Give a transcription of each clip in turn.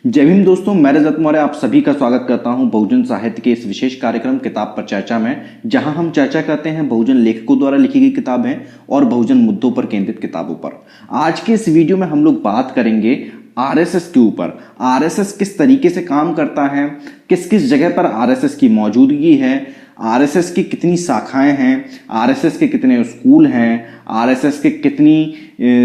जय भीम दोस्तों, मैं रजत मौर्य आप सभी का स्वागत करता हूं बहुजन साहित्य के इस विशेष कार्यक्रम किताब पर चर्चा में, जहां हम चर्चा करते हैं बहुजन लेखकों द्वारा लिखी गई किताबें और बहुजन मुद्दों पर केंद्रित किताबों पर। आज के इस वीडियो में हम लोग बात करेंगे आरएसएस के ऊपर। आरएसएस किस तरीके से काम करता है, किस किस जगह पर आरएसएस की मौजूदगी है, आरएसएस की कितनी शाखाएं हैं, आरएसएस के कितने स्कूल हैं, आरएसएस के कितनी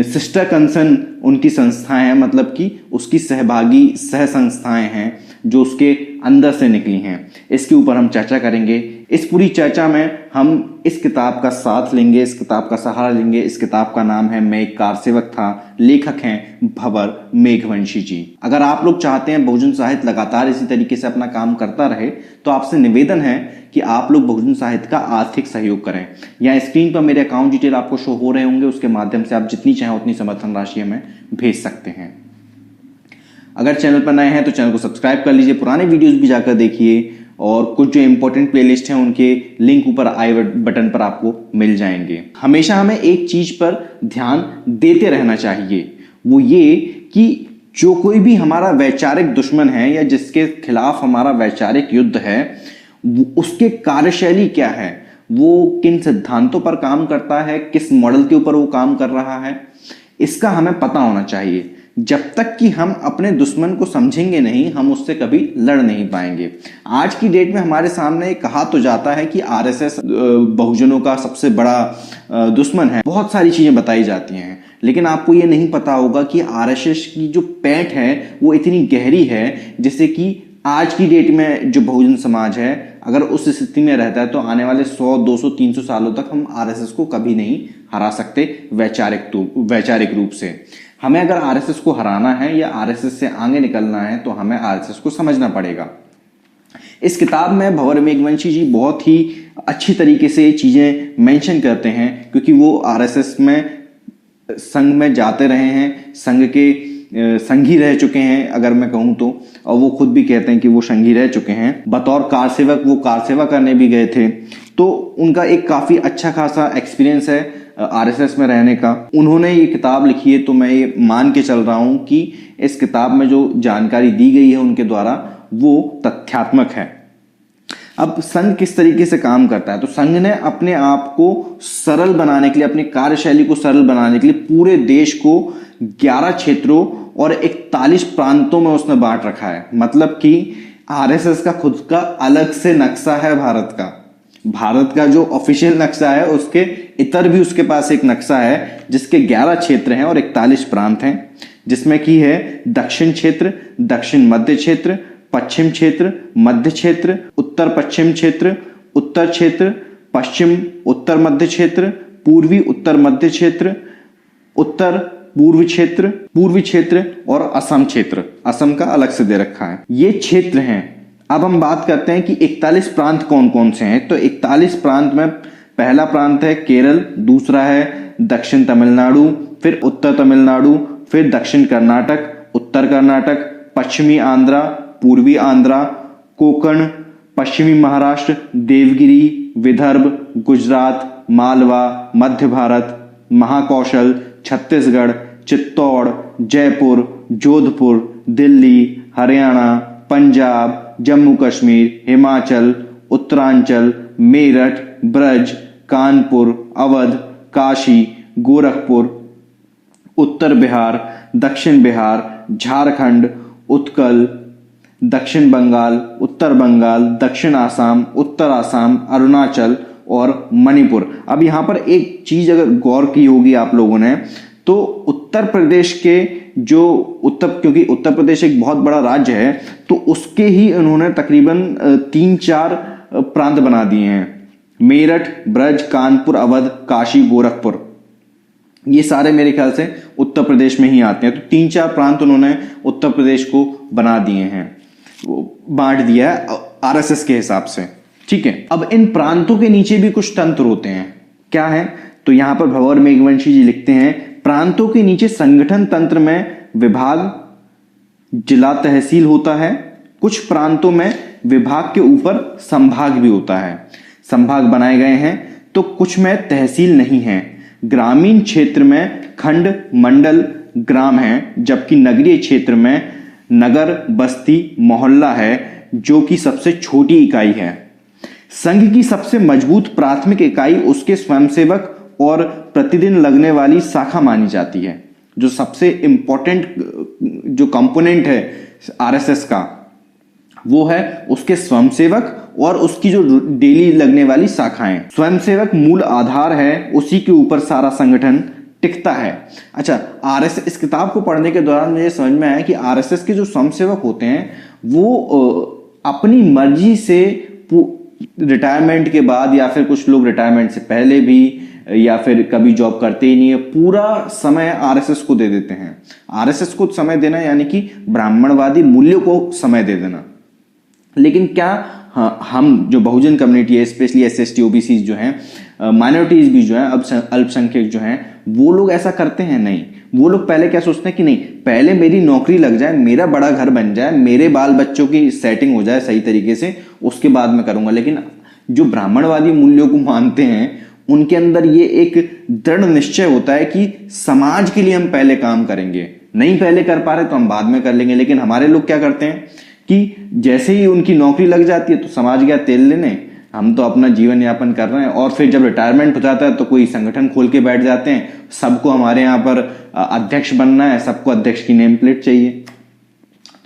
सिस्टर कंसर्न उनकी संस्थाएं हैं, मतलब कि उसकी सहभागी सह संस्थाएं हैं जो उसके अंदर से निकली हैं। इसके ऊपर हम चर्चा करेंगे। इस पूरी चर्चा में हम इस किताब का साथ लेंगे, इस किताब का सहारा लेंगे। इस किताब का नाम है मैं एक कारसेवक था, लेखक हैं भंवर मेघवंशी जी। अगर आप लोग चाहते हैं बहुजन साहित्य लगातार इसी तरीके से अपना काम करता रहे, तो आपसे निवेदन है कि आप लोग बहुजन साहित्य का आर्थिक सहयोग करें। यहाँ स्क्रीन पर मेरे अकाउंट डिटेल आपको शो हो रहे होंगे, उसके माध्यम से आप जितनी चाहें उतनी समर्थन राशि हमें भेज सकते हैं। अगर चैनल पर नए हैं तो चैनल को सब्सक्राइब कर लीजिए, पुराने वीडियोस भी जाकर देखिए, और कुछ जो इंपॉर्टेंट प्लेलिस्ट हैं उनके लिंक ऊपर आई बटन पर आपको मिल जाएंगे। हमेशा हमें एक चीज पर ध्यान देते रहना चाहिए, वो ये कि जो कोई भी हमारा वैचारिक दुश्मन है या जिसके खिलाफ हमारा वैचारिक युद्ध है, उसके कार्यशैली क्या है, वो किन सिद्धांतों पर काम करता है, किस मॉडल के ऊपर वो काम कर रहा है, इसका हमें पता होना चाहिए। जब तक कि हम अपने दुश्मन को समझेंगे नहीं, हम उससे कभी लड़ नहीं पाएंगे। आज की डेट में हमारे सामने कहा तो जाता है कि आरएसएस बहुजनों का सबसे बड़ा दुश्मन है, बहुत सारी चीजें बताई जाती हैं, लेकिन आपको ये नहीं पता होगा कि आरएसएस की जो पैठ है वो इतनी गहरी है, जिससे कि आज की डेट में जो बहुजन समाज है अगर उस स्थिति में रहता है तो आने वाले 100, 200, 300 सालों तक हम आरएसएस को कभी नहीं हरा सकते वैचारिक रूप से। हमें अगर आरएसएस को हराना है या आरएसएस से आगे निकलना है तो हमें आरएसएस को समझना पड़ेगा। इस किताब में भंवर मेघवंशी जी बहुत ही अच्छी तरीके से चीजें मेंशन करते हैं, क्योंकि वो आरएसएस में संघ में जाते रहे हैं, संघ के संघी रह चुके हैं अगर मैं कहूं तो, और वो खुद भी कहते हैं कि वो संघी रह चुके हैं। बतौर कारसेवक वो कारसेवा करने भी गए थे, तो उनका एक काफी अच्छा खासा एक्सपीरियंस है आरएसएस में रहने का। उन्होंने ये किताब लिखी है, तो मैं ये मान के चल रहा हूं कि इस किताब में जो जानकारी दी गई है उनके द्वारा वो तथ्यात्मक है। अब संघ किस तरीके से काम करता है, तो संघ ने अपने आप को सरल बनाने के लिए, अपनी कार्यशैली को सरल बनाने के लिए पूरे देश को 11 क्षेत्रों और 41 प्रांतों में उसने बांट रखा है। मतलब कि आरएसएस का खुद का अलग से नक्शा है भारत का जो ऑफिशियल नक्शा है, उसके इतर भी उसके पास एक नक्शा है जिसके 11 क्षेत्र हैं और 41 प्रांत हैं, जिसमें की है दक्षिण क्षेत्र, दक्षिण मध्य क्षेत्र, पश्चिम क्षेत्र, मध्य क्षेत्र, उत्तर पश्चिम क्षेत्र, उत्तर क्षेत्र, पश्चिम उत्तर मध्य क्षेत्र, पूर्वी उत्तर मध्य क्षेत्र, उत्तर पूर्वी क्षेत्र और असम क्षेत्र। असम का अलग से दे रखा है। ये क्षेत्र हैं। अब हम बात करते हैं कि 41 प्रांत कौन कौन से हैं। तो 41 प्रांत में पहला प्रांत है केरल, दूसरा है दक्षिण तमिलनाडु, फिर उत्तर तमिलनाडु, फिर दक्षिण कर्नाटक, उत्तर कर्नाटक, पश्चिमी आंध्रा, पूर्वी आंध्रा, कोंकण, पश्चिमी महाराष्ट्र, देवगिरी, विदर्भ, गुजरात, मालवा, मध्य भारत, महाकौशल, छत्तीसगढ़, चित्तौड़, जयपुर, जोधपुर, दिल्ली, हरियाणा, पंजाब, जम्मू कश्मीर, हिमाचल, उत्तरांचल, मेरठ, ब्रज, कानपुर, अवध, काशी, गोरखपुर, उत्तर बिहार, दक्षिण बिहार, झारखंड, उत्कल, दक्षिण बंगाल, उत्तर बंगाल, दक्षिण आसाम, उत्तर आसाम, अरुणाचल और मणिपुर। अब यहां पर एक चीज अगर गौर की होगी आप लोगों ने, तो उत्तर प्रदेश के क्योंकि उत्तर प्रदेश एक बहुत बड़ा राज्य है, तो उसके ही उन्होंने तकरीबन 3-4 प्रांत बना दिए हैं। मेरठ, ब्रज, कानपुर, अवध, काशी, गोरखपुर, ये सारे मेरे ख्याल से उत्तर प्रदेश में ही आते हैं। तो 3-4 प्रांत उन्होंने उत्तर प्रदेश को बना दिए हैं, बांट दिया है आरएसएस के हिसाब से। ठीक है। अब इन प्रांतों के नीचे भी कुछ तंत्र होते हैं। क्या है? तो यहां पर भंवर मेघवंशी जी लिखते हैं, प्रांतों के नीचे संगठन तंत्र में विभाग, जिला, तहसील होता है। कुछ प्रांतों में विभाग के ऊपर संभाग भी होता है। संभाग बनाए गए हैं, तो कुछ में तहसील नहीं है। ग्रामीण क्षेत्र में खंड, मंडल, ग्राम है, जबकि नगरीय क्षेत्र में नगर, बस्ती, मोहल्ला है जो कि सबसे छोटी इकाई है। संघ की सबसे मजबूत प्राथमिक इकाई उसके स्वयंसेवक और प्रतिदिन लगने वाली शाखा मानी जाती है। जो सबसे इंपॉर्टेंट जो कंपोनेंट है आरएसएस का वो है उसके स्वयंसेवक और उसकी जो डेली लगने वाली शाखाएं। स्वयंसेवक मूल आधार है, उसी के ऊपर सारा संगठन टिकता है। अच्छा, आरएसएस, इस किताब को पढ़ने के दौरान मुझे समझ में आया कि आरएसएस के जो स्वयंसेवक होते हैं वो अपनी मर्जी से रिटायरमेंट के बाद या फिर कुछ लोग रिटायरमेंट से पहले भी या फिर कभी जॉब करते ही नहीं है, पूरा समय आरएसएस को दे देते हैं। आरएसएस को समय देना यानी कि ब्राह्मणवादी मूल्यों को समय दे देना। लेकिन क्या हम जो बहुजन कम्युनिटी है, स्पेशली एसएसटी, ओबीसी जो हैं, माइनॉरिटीज भी जो है, अल्पसंख्यक जो हैं, वो लोग ऐसा करते हैं? नहीं। वो लोग पहले क्या सोचते हैं कि नहीं, पहले मेरी नौकरी लग जाए, मेरा बड़ा घर बन जाए, मेरे बाल बच्चों की सेटिंग हो जाए सही तरीके से, उसके बाद मैं करूंगा। लेकिन जो ब्राह्मणवादी मूल्यों को मानते हैं उनके अंदर ये एक दृढ़ निश्चय होता है कि समाज के लिए हम पहले काम करेंगे, नहीं पहले कर पा रहे तो हम बाद में कर लेंगे। लेकिन हमारे लोग क्या करते हैं कि जैसे ही उनकी नौकरी लग जाती है तो समाज गया तेल लेने, हम तो अपना जीवन यापन कर रहे हैं। और फिर जब रिटायरमेंट हो जाता है तो कोई संगठन खोल के बैठ जाते हैं, सबको हमारे यहाँ पर अध्यक्ष बनना है, सबको अध्यक्ष की नेम प्लेट चाहिए।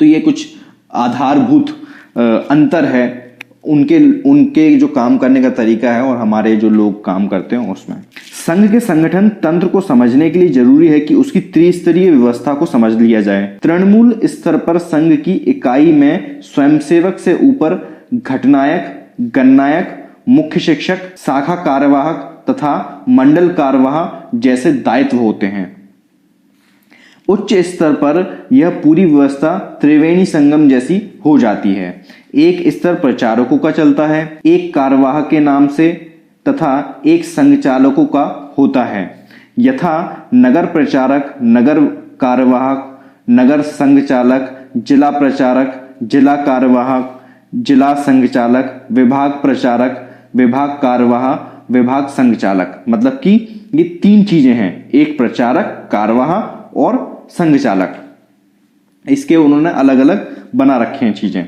तो ये कुछ आधारभूत अंतर है उनके जो काम करने का तरीका है और हमारे जो लोग काम करते हैं उसमें। संघ के संगठन तंत्र को समझने के लिए जरूरी है कि उसकी त्रिस्तरीय व्यवस्था को समझ लिया जाए। तृणमूल स्तर पर संघ की इकाई में स्वयंसेवक से ऊपर घटनायक, गणनायक, मुख्य शिक्षक, शाखा कार्यवाहक तथा मंडल कार्यवाह जैसे दायित्व होते हैं। उच्च स्तर पर यह पूरी व्यवस्था त्रिवेणी संगम जैसी हो जाती है। एक स्तर प्रचारकों का चलता है, एक कार्यवाहक के नाम से तथा एक संघचालकों का होता है, यथा नगर प्रचारक, नगर कार्यवाहक, नगर संघचालक, जिला प्रचारक, जिला कार्यवाहक, जिला संघचालक, विभाग प्रचारक, विभाग कार्यवाह, विभाग संघचालक। मतलब कि ये तीन चीजें हैं, एक प्रचारक, कार्यवाह और संघचालक। इसके उन्होंने अलग अलग बना रखे हैं चीजें।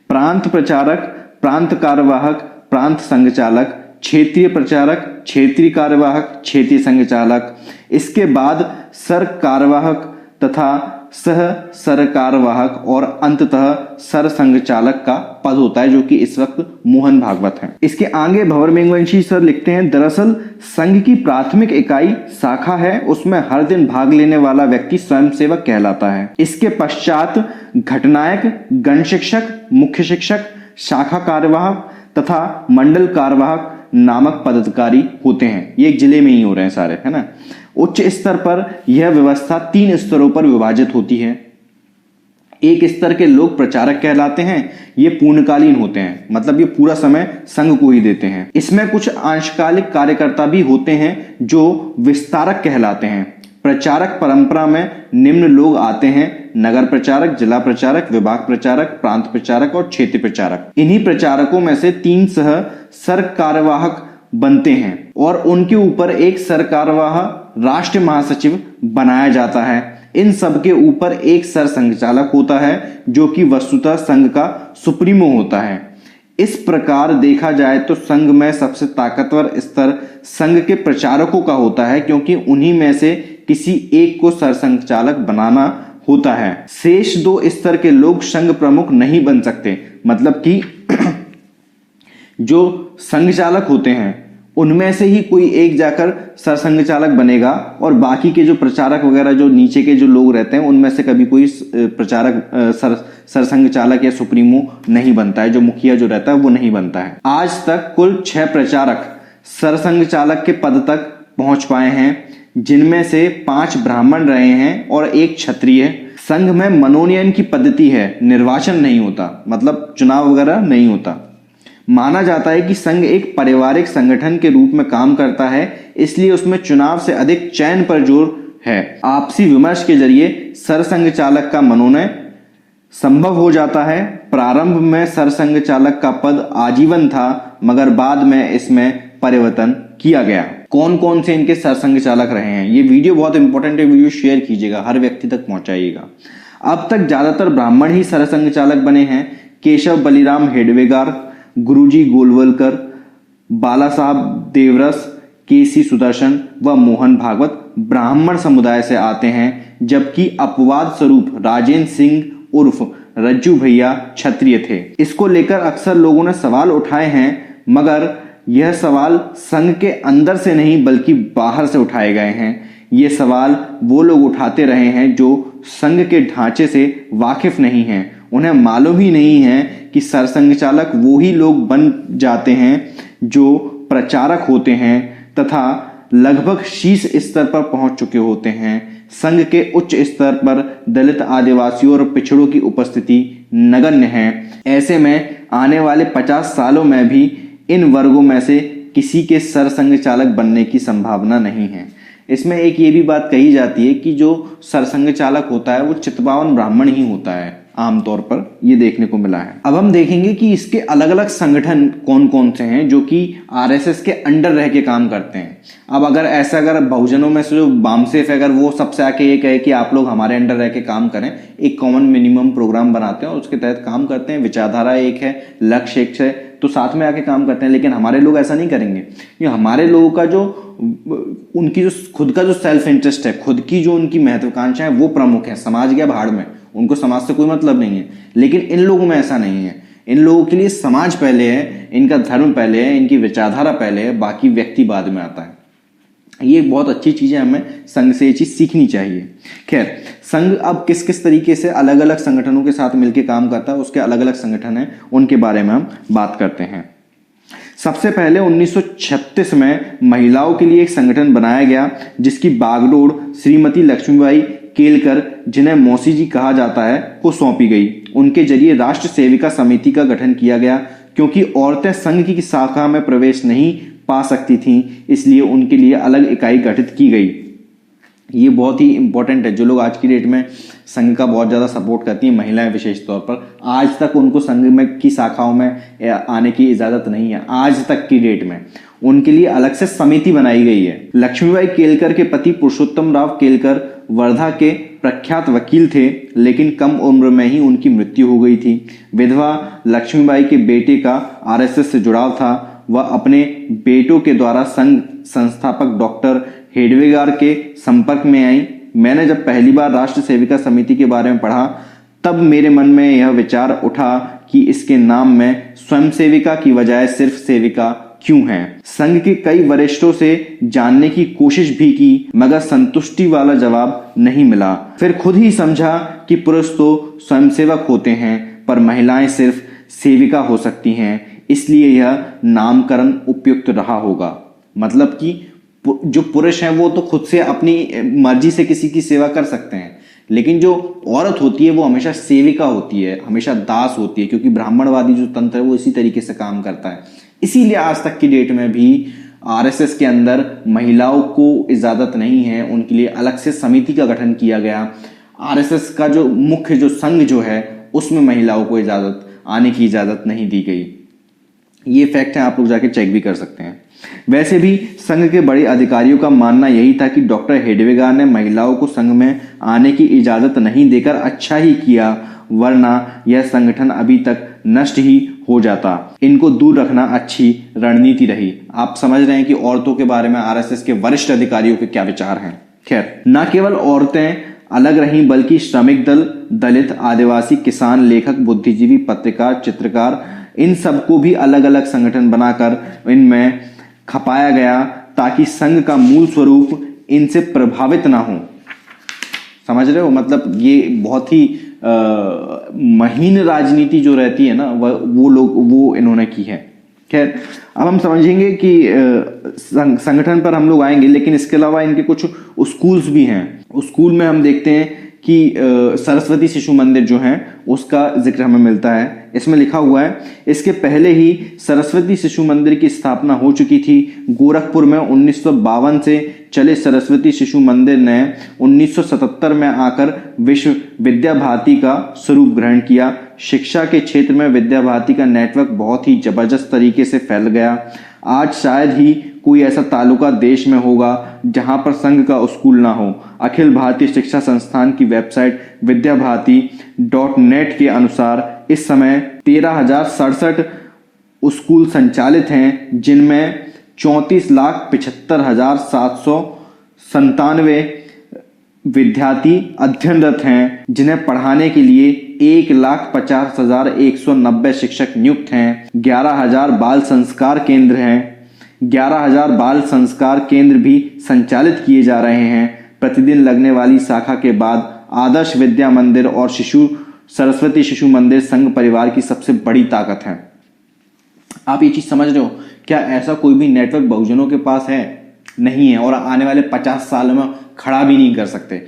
प्रांत प्रचारक, प्रांत कार्यवाहक, प्रांत संघचालक, क्षेत्रीय प्रचारक, क्षेत्रीय कार्यवाहक, क्षेत्रीय संघचालक। इसके बाद सर कार्यवाहक तथा सह सर कार्यवाहक और अंततः सर संघचालक का पद होता है, जो कि इस वक्त मोहन भागवत है। इसके आगे भंवर मेघवंशी सर लिखते हैं, दरअसल संघ की प्राथमिक इकाई शाखा है, उसमें हर दिन भाग लेने वाला व्यक्ति स्वयंसेवक कहलाता है। इसके पश्चात घटनायक, गण शिक्षक, मुख्य शिक्षक, शाखा कार्यवाहक तथा मंडल कार्यवाहक नामक पदाधिकारी होते हैं। ये एक जिले में ही हो रहे हैं सारे, है ना। उच्च स्तर पर यह व्यवस्था 3 स्तरों पर विभाजित होती है। एक स्तर के लोग प्रचारक कहलाते हैं, ये पूर्णकालीन होते हैं, मतलब ये पूरा समय संघ को ही देते हैं। इसमें कुछ अंशकालिक कार्यकर्ता भी होते हैं जो विस्तारक कहलाते हैं। प्रचारक परंपरा में निम्न लोग आते हैं, नगर प्रचारक, जिला प्रचारक, विभाग प्रचारक, प्रांत प्रचारक और क्षेत्र प्रचारक। इन्हीं प्रचारकों में से 3 सह सर कार्यवाहक बनते हैं और उनके ऊपर एक सर कार्यवाह राष्ट्रीय महासचिव बनाया जाता है। इन सब के ऊपर एक सर संघचालक होता है जो कि वस्तुतः संघ का सुप्रीमो होता है। इस प्रकार देखा जाए तो संघ में सबसे ताकतवर स्तर संघ के प्रचारकों का होता है, क्योंकि उन्हीं में से किसी एक को सरसंघचालक बनाना होता है। शेष 2 स्तर के लोग संघ प्रमुख नहीं बन सकते, मतलब कि जो संघचालक होते हैं उनमें से ही कोई एक जाकर सरसंघचालक बनेगा और बाकी के जो प्रचारक वगैरह जो नीचे के जो लोग रहते हैं उनमें से कभी कोई प्रचारक सरसंघचालक या सुप्रीमो नहीं बनता है, जो मुखिया जो रहता है वो नहीं बनता है। आज तक कुल 6 प्रचारक सरसंघचालक के पद तक पहुंच पाए हैं, जिनमें से 5 ब्राह्मण रहे हैं और 1 क्षत्रिय। संघ में मनोनयन की पद्धति है, निर्वाचन नहीं होता, मतलब चुनाव वगैरह नहीं होता। माना जाता है कि संघ एक पारिवारिक संगठन के रूप में काम करता है, इसलिए उसमें चुनाव से अधिक चयन पर जोर है। आपसी विमर्श के जरिए सरसंघचालक का मनोनयन संभव हो जाता है। प्रारंभ में सरसंघचालक का पद आजीवन था, मगर बाद में इसमें परिवर्तन किया गया। कौन कौन से इनके सरसंघचालक रहे हैं, ये वीडियो बहुत इंपॉर्टेंट है, वीडियो शेयर कीजिएगा, हर व्यक्ति तक पहुंचाइएगा। अब तक ज्यादातर ब्राह्मण ही सरसंघ चालक बने हैं। केशव बलिराम हेडवेगार, गुरुजी गोलवलकर, बाला साहब देवरस, केसी सुदर्शन व मोहन भागवत ब्राह्मण समुदाय से आते हैं, जबकि अपवाद स्वरूप राजेंद्र सिंह उर्फ रज्जू भैया क्षत्रिय थे। इसको लेकर अक्सर लोगों ने सवाल उठाए हैं, मगर यह सवाल संघ के अंदर से नहीं बल्कि बाहर से उठाए गए हैं। ये सवाल वो लोग उठाते रहे हैं जो संघ के ढांचे से वाकिफ नहीं हैं। उन्हें मालूम ही नहीं है कि सरसंघ चालक वो ही लोग बन जाते हैं जो प्रचारक होते हैं तथा लगभग शीर्ष स्तर पर पहुंच चुके होते हैं। संघ के उच्च स्तर पर दलित, आदिवासियों और पिछड़ों की उपस्थिति नगण्य है। ऐसे में आने वाले 50 सालों में भी इन वर्गों में से किसी के सरसंघ चालक बनने की संभावना नहीं है। इसमें एक ये भी बात कही जाती है कि जो सरसंघ चालक होता है वो चितपावन ब्राह्मण ही होता है, आमतौर पर ये देखने को मिला है। अब हम देखेंगे कि इसके अलग अलग संगठन कौन कौन से हैं जो कि आरएसएस के अंडर रह के काम करते हैं। अब अगर बहुजनों में से जो बामसेफ है, अगर वो सबसे आके ये कहे कि आप लोग हमारे अंडर रह के काम करें, एक कॉमन मिनिमम प्रोग्राम बनाते हैं और उसके तहत काम करते हैं, विचारधारा एक है, लक्ष्य एक है, तो साथ में आके काम करते हैं। लेकिन हमारे लोग ऐसा नहीं करेंगे, कि हमारे लोगों का जो उनकी जो खुद का जो सेल्फ इंटरेस्ट है, खुद की जो उनकी महत्वाकांक्षा है वो प्रमुख है। समाज गया भाड़ में, उनको समाज से कोई मतलब नहीं है। लेकिन इन लोगों में ऐसा नहीं है। इन लोगों के लिए समाज पहले है, इनका धर्म पहले है, इनकी विचारधारा पहले है, बाकी व्यक्ति बाद में आता है। ये बहुत अच्छी चीज है, हमें संघ से ये चीज सीखनी चाहिए। खैर, संघ अब किस किस तरीके से अलग अलग संगठनों के साथ मिलकर काम करता है, उसके अलग अलग संगठन हैं, उनके बारे में हम बात करते हैं। सबसे पहले 1936 में महिलाओं के लिए एक संगठन बनाया गया, जिसकी बागडोर श्रीमती लक्ष्मीबाई केलकर, जिन्हें मौसी जी कहा जाता है, को सौंपी गई। उनके जरिए राष्ट्र सेविका समिति का गठन किया गया। क्योंकि औरतें संघ की शाखा में प्रवेश नहीं पा सकती थीं, इसलिए उनके लिए अलग इकाई गठित की गई। ये बहुत ही इंपॉर्टेंट है। जो लोग आज की डेट में संघ का बहुत ज्यादा सपोर्ट करती हैं, महिलाएं विशेष तौर पर, आज तक उनको संघ में की शाखाओं में आने की इजाजत नहीं है। आज तक की डेट में उनके लिए अलग से समिति बनाई गई है। लक्ष्मीबाई केलकर के पति पुरुषोत्तम राव केलकर वर्धा के प्रख्यात वकील थे, लेकिन कम उम्र में ही उनकी मृत्यु हो गई थी। विधवा लक्ष्मीबाई के बेटे का आरएसएस से जुड़ाव था। वह अपने बेटों के द्वारा संघ संस्थापक डॉक्टर हेडवेगार के संपर्क में आई। मैंने जब पहली बार राष्ट्र सेविका समिति के बारे में पढ़ा, तब मेरे मन में यह विचार उठा कि इसके नाम में स्वयं सेविका की बजाय सिर्फ सेविका क्यों है। संघ के कई वरिष्ठों से जानने की कोशिश भी की, मगर संतुष्टि वाला जवाब नहीं मिला। फिर खुद ही समझा कि पुरुष तो स्वयंसेवक होते हैं, पर महिलाएं सिर्फ सेविका हो सकती हैं, इसलिए यह नामकरण उपयुक्त रहा होगा। मतलब कि जो पुरुष हैं वो तो खुद से अपनी मर्जी से किसी की सेवा कर सकते हैं, लेकिन जो औरत होती है वो हमेशा सेविका होती है, हमेशा दास होती है, क्योंकि ब्राह्मणवादी जो तंत्र है वो इसी तरीके से काम करता है। इसीलिए आज तक की डेट में भी आरएसएस के अंदर महिलाओं को इजाजत नहीं है, उनके लिए अलग से समिति का गठन किया गया। आरएसएस का जो मुख्य जो संघ जो है उसमें महिलाओं को इजाजत आने की इजाजत नहीं दी गई। ये फैक्ट है, आप लोग जाके चेक भी कर सकते हैं। वैसे भी संघ के बड़े अधिकारियों का मानना यही था कि डॉक्टर हेडवेगार ने महिलाओं को संघ में आने की इजाजत नहीं देकर अच्छा ही किया, वरना यह संगठन अभी तक नष्ट ही हो जाता। इनको दूर रखना अच्छी रणनीति रही। आप समझ रहे हैं कि औरतों के बारे में आरएसएस के वरिष्ठ अधिकारियों के क्या विचार हैं। खैर, न केवल औरतें अलग रहीं, बल्कि श्रमिक दल, दलित, आदिवासी, किसान, लेखक, बुद्धिजीवी, पत्रकार, चित्रकार, इन सबको भी अलग अलग संगठन बनाकर इनमें खपाया गया, ताकि संघ का मूल स्वरूप इनसे प्रभावित ना हो। समझ रहे हो? मतलब ये बहुत ही महीन राजनीति जो रहती है ना, वो इन्होंने की है। खैर, अब हम समझेंगे कि संगठन पर हम लोग आएंगे, लेकिन इसके अलावा इनके कुछ स्कूल्स भी हैं। स्कूल में हम देखते हैं कि सरस्वती शिशु मंदिर जो है उसका जिक्र हमें मिलता है। इसमें लिखा हुआ है, इसके पहले ही सरस्वती शिशु मंदिर की स्थापना हो चुकी थी। गोरखपुर में 1952 से चले सरस्वती शिशु मंदिर ने 1977 में आकर विश्व विद्या भारती का स्वरूप ग्रहण किया। शिक्षा के क्षेत्र में विद्या भारती का नेटवर्क बहुत ही जबरदस्त तरीके से फैल गया। आज शायद ही कोई ऐसा तालुका देश में होगा जहां पर संघ का स्कूल ना हो। अखिल भारतीय शिक्षा संस्थान की वेबसाइट विद्याभारती.net के अनुसार इस समय 13,067 स्कूल संचालित हैं, जिनमें 34,75,797 विद्यार्थी अध्ययनरत हैं, जिन्हें पढ़ाने के लिए 1,50,190 शिक्षक नियुक्त हैं। 11,000 बाल संस्कार केंद्र हैं। 11,000 बाल संस्कार केंद्र भी संचालित किए जा रहे हैं। प्रतिदिन लगने वाली शाखा के बाद आदर्श विद्या मंदिर और सरस्वती शिशु मंदिर संघ परिवार की सबसे बड़ी ताकत है। आप ये चीज समझ रहे हो? क्या ऐसा कोई भी नेटवर्क बहुजनों के पास है? नहीं है, और आने वाले 50 साल में खड़ा भी नहीं कर सकते।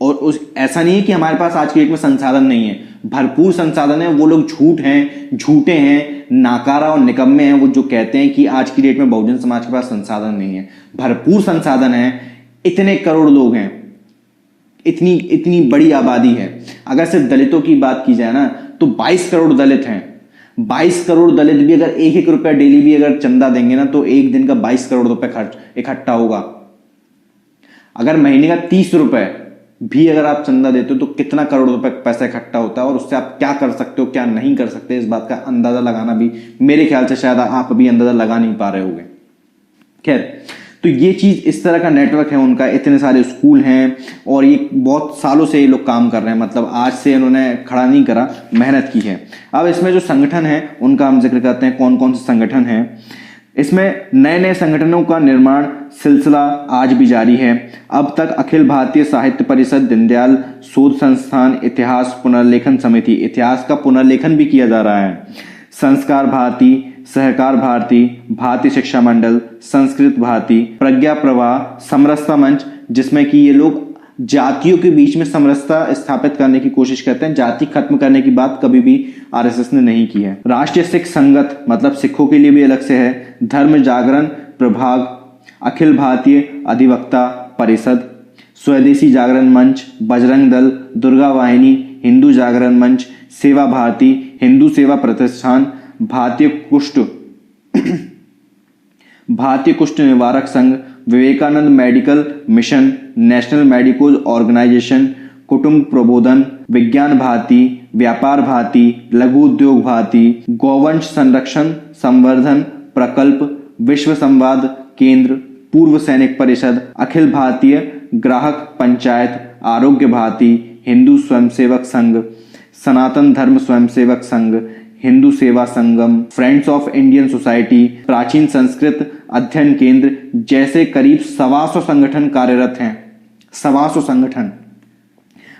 और ऐसा नहीं है कि हमारे पास आज की डेट में संसाधन नहीं है, भरपूर संसाधन है। वो लोग झूठे हैं, नाकारा और निकम्मे हैं वो जो कहते हैं कि आज की डेट में बहुजन समाज के पास संसाधन नहीं है। भरपूर संसाधन है। इतने करोड़ लोग हैं, इतनी बड़ी आबादी है। अगर सिर्फ दलितों की बात की जाए ना तो 22 करोड़ दलित हैं। 22 करोड़ दलित भी अगर 1-1 रुपया डेली भी अगर चंदा देंगे ना तो एक दिन का 22 करोड़ रुपए खर्च इकट्ठा होगा। अगर महीने का 30 रुपए भी अगर आप चंदा देते हो तो कितना करोड़ रुपए पैसा इकट्ठा होता है, और उससे आप क्या कर सकते हो क्या नहीं कर सकते, इस बात का अंदाजा लगाना भी मेरे ख्याल से शायद आप अभी अंदाजा लगा नहीं पा रहे होंगे। खैर, तो ये चीज इस तरह का नेटवर्क है उनका। इतने सारे स्कूल हैं और ये बहुत सालों से ये लोग काम कर रहे हैं, मतलब आज से इन्होंने खड़ा नहीं करा, मेहनत की है। अब इसमें जो संगठन है उनका हम जिक्र करते हैं, कौन कौन से संगठन हैं। इसमें नए नए संगठनों का निर्माण सिलसिला आज भी जारी है। अब तक अखिल भारतीय साहित्य परिषद, दीनदयाल शोध संस्थान, इतिहास पुनर्लेखन समिति, इतिहास का पुनर्लेखन भी किया जा रहा है, संस्कार भारती, सहकार भारती, भारतीय शिक्षा मंडल, संस्कृत भारती, प्रज्ञा प्रवाह, समरसता मंच, जिसमें कि ये लोग जातियों के बीच में समरसता स्थापित करने की कोशिश करते हैं। जाति खत्म करने की बात कभी भी आरएसएस ने नहीं की है। राष्ट्रीय सिख संगत, मतलब सिखों के लिए भी अलग से है। धर्म जागरण प्रभाग, अखिल भारतीय अधिवक्ता परिषद, स्वदेशी जागरण मंच, बजरंग दल, दुर्गा वाहिनी, हिंदू जागरण मंच, सेवा भारती, हिंदू सेवा प्रतिष्ठान, भारतीय Kushtha Nivarak Sangh, Vivekananda medical mission, national medical organisation, Kutumb Prabodhan, विज्ञान भारती, व्यापार भारती, लघु उद्योग भारती, गौवंश संरक्षण संवर्धन प्रकल्प, विश्व संवाद केंद्र, पूर्व सैनिक परिषद, अखिल भारतीय ग्राहक पंचायत, आरोग्य भारती, हिंदू स्वयंसेवक संघ, सनातन धर्म स्वयंसेवक संघ, हिंदू सेवा संगम, फ्रेंड्स ऑफ इंडियन सोसाइटी, प्राचीन संस्कृत अध्ययन केंद्र जैसे करीब 125 संगठन कार्यरत हैं। 125 संगठन।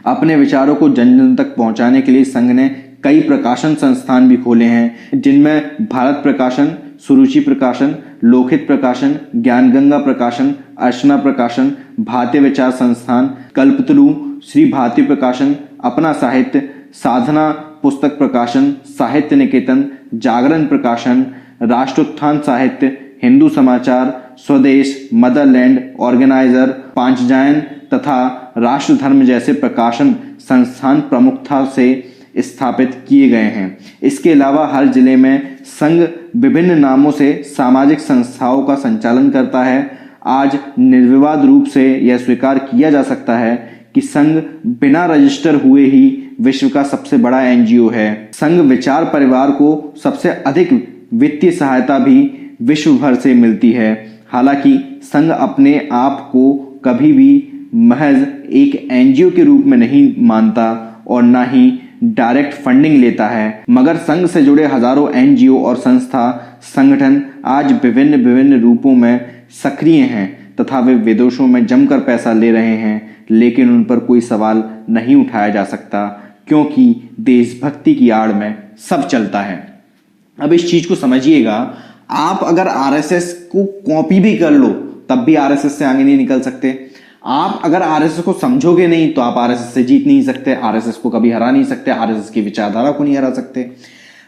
अपने विचारों को जन जन तक पहुंचाने के लिए संघ ने कई प्रकाशन संस्थान भी खोले हैं, जिनमें भारत प्रकाशन, सुरुचि प्रकाशन, लोकहित प्रकाशन, ज्ञानगंगा प्रकाशन, अर्चना प्रकाशन, भारतीय विचार संस्थान, कल्पतरु, श्री भारती प्रकाशन, अपना साहित्य, साधना पुस्तक प्रकाशन, साहित्य निकेतन, जागरण प्रकाशन, राष्ट्रोत्थान साहित्य, हिंदू समाचार, स्वदेश, मदरलैंड, ऑर्गेनाइजर, पांचजायन तथा राष्ट्र धर्म जैसे प्रकाशन संस्थान प्रमुखता से स्थापित किए गए हैं। इसके अलावा हर जिले में संघ विभिन्न नामों से सामाजिक संस्थाओं का संचालन करता है। आज निर्विवाद रूप से यह स्वीकार किया जा सकता है कि संघ बिना रजिस्टर हुए ही विश्व का सबसे बड़ा एनजीओ है। संघ विचार परिवार को सबसे अधिक वित्तीय सहायता भी विश्व भर से मिलती है। हालांकि संघ अपने आप को कभी भी महज एक एनजीओ के रूप में नहीं मानता और ना ही डायरेक्ट फंडिंग लेता है, मगर संघ से जुड़े हजारों एनजीओ और संस्था संगठन आज विभिन्न रूपों में सक्रिय हैं तथा वे विदेशों में जमकर पैसा ले रहे हैं, लेकिन उन पर कोई सवाल नहीं उठाया जा सकता क्योंकि देशभक्ति की आड़ में सब चलता है। अब इस चीज को समझिएगा, आप अगर आरएसएस को कॉपी भी कर लो तब भी आरएसएस से आगे नहीं निकल सकते। आप अगर आरएसएस को समझोगे नहीं तो आप आरएसएस से जीत नहीं सकते, आरएसएस को कभी हरा नहीं सकते, आरएसएस की विचारधारा को नहीं हरा सकते।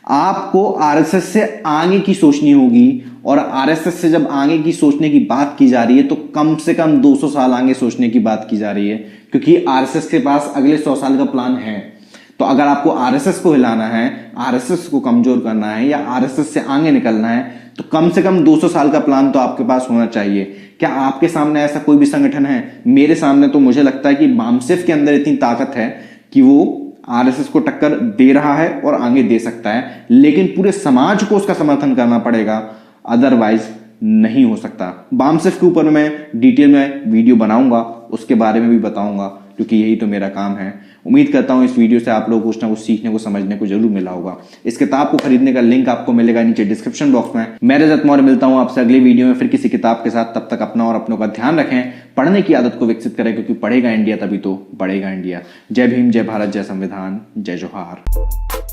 आपको आरएसएस से आगे की सोचनी होगी, और आरएसएस से जब आगे की सोचने की बात की जा रही है तो कम से कम 200 साल आगे सोचने की बात की जा रही है, क्योंकि आरएसएस के पास अगले 100 साल का प्लान है। तो अगर आपको आरएसएस को हिलाना है, आरएसएस को कमजोर करना है या आरएसएस से आगे निकलना है तो कम से कम 200 साल का प्लान तो आपके पास होना चाहिए। क्या आपके सामने ऐसा कोई भी संगठन है? मेरे सामने तो मुझे लगता है कि बामसेफ के अंदर इतनी ताकत है कि वो आरएसएस को टक्कर दे रहा है और आगे दे सकता है, लेकिन पूरे समाज को उसका समर्थन करना पड़ेगा, अदरवाइज नहीं हो सकता। बामसेफ के ऊपर मैं डिटेल में वीडियो बनाऊंगा, उसके बारे में भी बताऊंगा, क्योंकि यही तो मेरा काम है। उम्मीद करता हूं इस वीडियो से आप लोगों को कुछ ना कुछ सीखने को, समझने को जरूर मिला होगा। इस किताब को खरीदने का लिंक आपको मिलेगा नीचे डिस्क्रिप्शन बॉक्स में। मैं रजत मौर्य मिलता हूं आपसे अगले वीडियो में फिर किसी किताब के साथ। तब तक अपना और अपनों का ध्यान रखें, पढ़ने की आदत को विकसित करें, क्योंकि पढ़ेगा इंडिया तभी तो बढ़ेगा इंडिया। जय भीम, जय भारत, जय संविधान, जय जोहार।